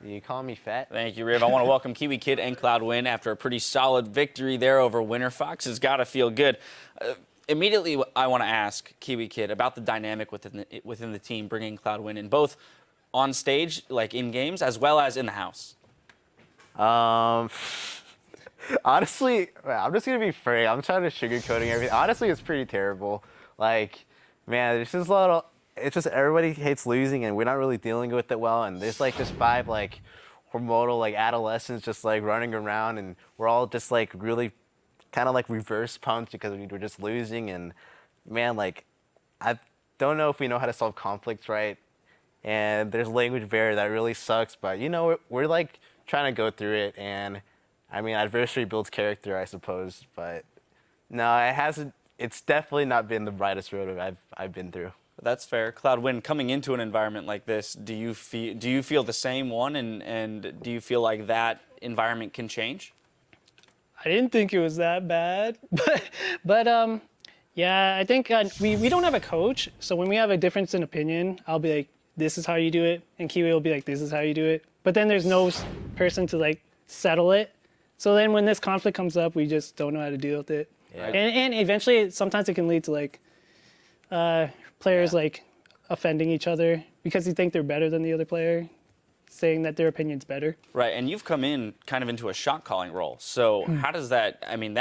You call me fat? Thank you, Riv. I want to welcome Kiwi Kid and Cloud9 after a pretty solid victory there over Winterfox. It's got to feel good. Immediately, I want to ask Kiwi Kid about the dynamic within the team, bringing Cloud9 in, both on stage, like in games, as well as in the house. Honestly, I'm just gonna be frank. I'm trying to sugarcoating everything. Honestly, it's pretty terrible. Like, man, there's just a little. It's just everybody hates losing, and we're not really dealing with it well. And there's like just 5 like hormonal like adolescents just like running around, and we're all just like really kind of like reverse pumped because we're just losing. And man, like I don't know if we know how to solve conflicts right. And there's language barrier that really sucks. But you know, we're like trying to go through it. And I mean, adversity builds character, I suppose. But no, it hasn't. It's definitely not been the brightest road I've been through. That's fair. Cloud9, coming into an environment like this, do you feel the same one, and do you feel like that environment can change? I didn't think it was that bad, but yeah, I think we don't have a coach, so when we have a difference in opinion, I'll be like, this is how you do it, and Kiwi will be like, this is how you do it. But then there's no person to like settle it. So then when this conflict comes up, we just don't know how to deal with it. Yeah. And eventually, sometimes it can lead to like players like offending each other because they think they're better than the other player, saying that their opinion's better. Right, and you've come in kind of into a shot calling role. So how does that, I mean,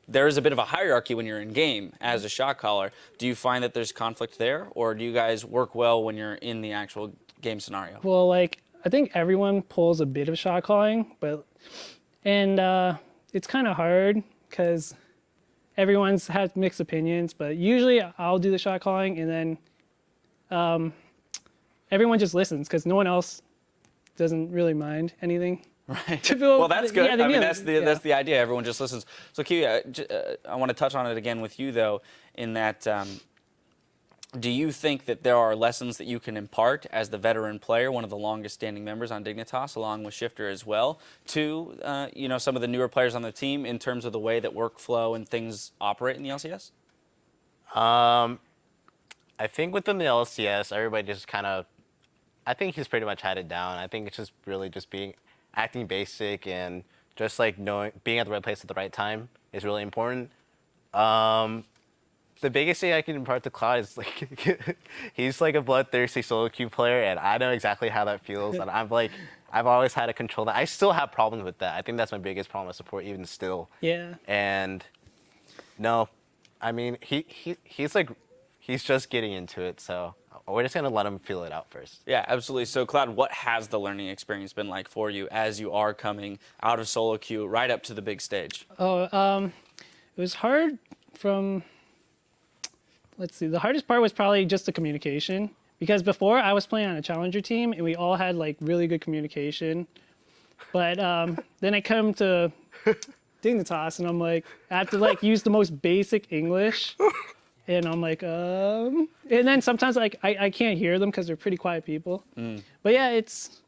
there is a bit of a hierarchy when you're in game as a shot caller. Do you find that there's conflict there, or do you guys work well when you're in the actual game scenario? Well, like, I think everyone pulls a bit of shot calling, and it's kind of hard because everyone's has mixed opinions, but usually I'll do the shot calling, and then everyone just listens because no one else doesn't really mind anything. Right. Well, that's good. Yeah, I mean, that's the idea. Everyone just listens. So, Kiwi, I want to touch on it again with you, though, in that do you think that there are lessons that you can impart as the veteran player, one of the longest-standing members on Dignitas, along with Shifter as well, to some of the newer players on the team in terms of the way that workflow and things operate in the LCS? I think within the LCS, everybody just kind of, I think he's pretty much had it down. I think it's just really just acting basic and just like being at the right place at the right time is really important. The biggest thing I can impart to Cloud is like he's like a bloodthirsty solo queue player, and I know exactly how that feels. And I've always had to control that. I still have problems with that. I think that's my biggest problem with support, even still. Yeah. And no, I mean he's just getting into it, so we're just gonna let him feel it out first. Yeah, absolutely. So, Cloud, what has the learning experience been like for you as you are coming out of solo queue right up to the big stage? Oh, it was hard from. Let's see, the hardest part was probably just the communication, because before I was playing on a challenger team and we all had like really good communication, but then I come to Dignitas and I'm like, I have to like use the most basic English, and I'm like, and then sometimes like I can't hear them because they're pretty quiet people. But yeah, it's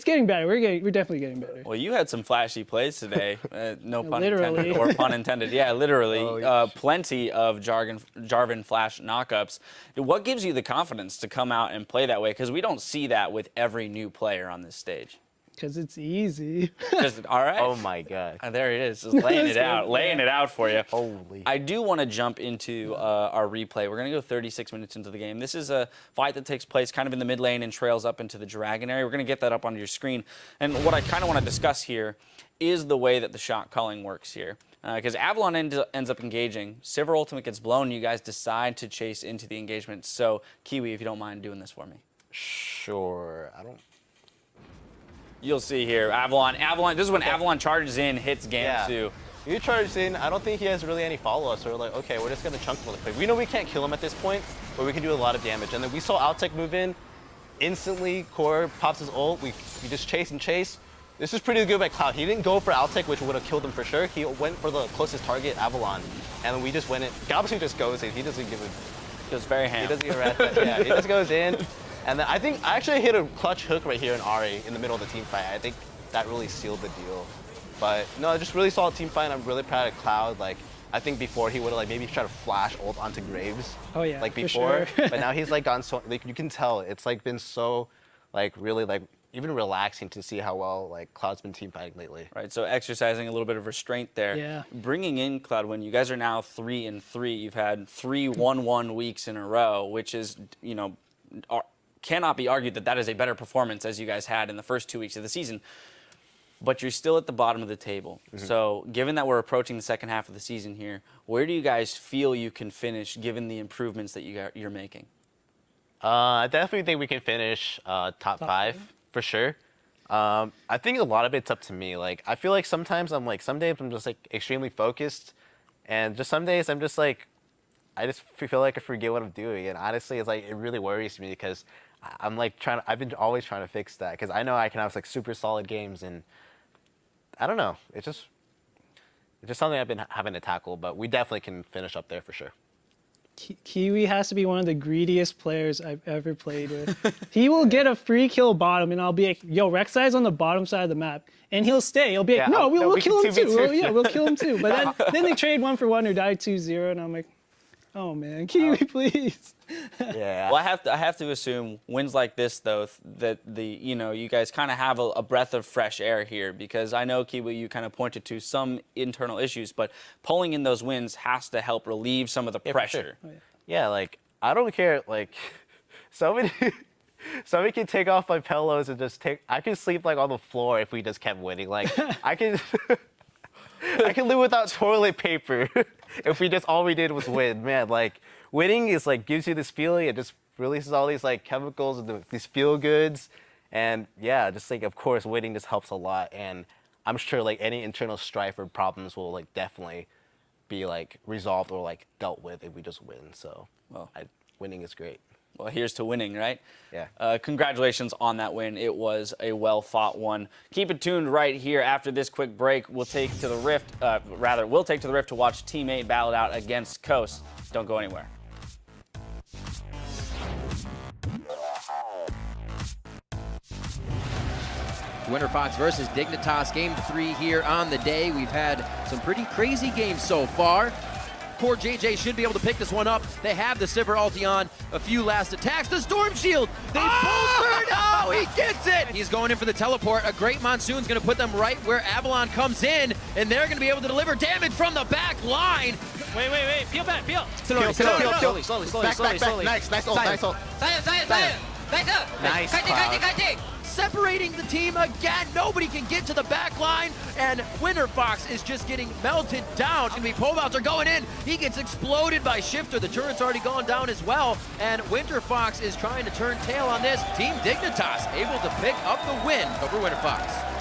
getting better. We're definitely getting better. Well, you had some flashy plays today. No pun literally. intended, or pun intended. Yeah, literally. Plenty of Jarvan flash knockups. What gives you the confidence to come out and play that way? Because we don't see that with every new player on this stage. Because it's easy. All right. Oh my God. There it is, just laying it out, laying it out for you. Holy. I do want to jump into our replay. We're going to go 36 minutes into the game. This is a fight that takes place kind of in the mid lane and trails up into the Dragon area. We're going to get that up on your screen. And what I kind of want to discuss here is the way that the shot calling works here. Because Avalon ends up engaging. Sivir ultimate gets blown. You guys decide to chase into the engagement. So, Kiwi, if you don't mind doing this for me. Sure. You'll see here, Avalon, this is when Avalon charges in, hits Gamsu. Yeah. You charged in, I don't think he has really any follow-ups, so we're like, okay, we're just gonna chunk him really quick. We know we can't kill him at this point, but we can do a lot of damage. And then we saw Altec move in, instantly Core pops his ult, we just chase and chase. This is pretty good by Cloud. He didn't go for Altec, which would have killed him for sure. He went for the closest target, Avalon. And we just went in, Gamsu just goes in, he doesn't give a... Just very ham. He doesn't give a rat. Yeah, he just goes in. And then I actually hit a clutch hook right here in Ari in the middle of the team fight. I think that really sealed the deal. But no, just really solid team fight. I'm really proud of Cloud. Like, I think before he would have like maybe tried to flash ult onto Graves. Oh yeah, like before. For sure. But now he's like gone so, like you can tell it's like been so like really like even relaxing to see how well like Cloud's been team fighting lately. Right, so exercising a little bit of restraint there. Yeah. Bringing in Cloud, when you guys are now 3-3, you've had 3 1-1 weeks in a row, which is, you know, cannot be argued that that is a better performance as you guys had in the first 2 weeks of the season. But you're still at the bottom of the table. So given that we're approaching the second half of the season here, where do you guys feel you can finish given the improvements that you're making? I definitely think we can finish top 5 for sure. I think a lot of it's up to me. Like, I feel like sometimes some days I'm just like extremely focused, and just some days I'm just like, I just feel like I forget what I'm doing. And honestly, it's like, it really worries me because I'm like I've been always trying to fix that because I know I can have like super solid games, and I don't know. It's just something I've been having to tackle, but we definitely can finish up there for sure. Kiwi has to be one of the greediest players I've ever played with. He will get a free kill bottom, and I'll be like, yo, Rek'Sai's on the bottom side of the map. And he'll stay. He'll be like, no, we'll kill him too. We'll kill him too. But then they trade 1-for-1 or die 2-0, and I'm like, oh, man, Kiwi, please. Yeah. Well, I have to assume wins like this, though, that you guys kind of have a breath of fresh air here, because I know, Kiwi, you kind of pointed to some internal issues, but pulling in those wins has to help relieve some of the pressure. Sure. Yeah, like, I don't care, like, somebody can take off my pillows and I can sleep, like, on the floor if we just kept winning. Like, I can live without toilet paper if all we did was win. Man, like, winning is like gives you this feeling. It just releases all these like chemicals and these feel goods, and yeah, just like of course winning just helps a lot. And I'm sure like any internal strife or problems will like definitely be like resolved or like dealt with if we just win. So winning is great. Well, here's to winning, right? Yeah. Congratulations on that win. It was a well-fought one. Keep it tuned right here. After this quick break, we'll take to the Rift. We'll take to the Rift to watch Team 8 battle it out against Coast. Don't go anywhere. Winterfox versus Dignitas, game 3 here on the day. We've had some pretty crazy games so far. Core JJ should be able to pick this one up. They have the Sivir ulti on. A few last attacks. The Storm Shield. They bolstered. Oh, he gets it. He's going in for the teleport. A great Monsoon's going to put them right where Avalon comes in, and they're going to be able to deliver damage from the back line. Wait. Peel back, peel. Slowly. Nice ult. Nice, Cloud. Separating the team again. Nobody can get to the back line, and Winterfox is just getting melted down. It's going to be Pobouts are going in. He gets exploded by Shifter. The turret's already gone down as well, and Winterfox is trying to turn tail on this. Team Dignitas able to pick up the win over Winterfox.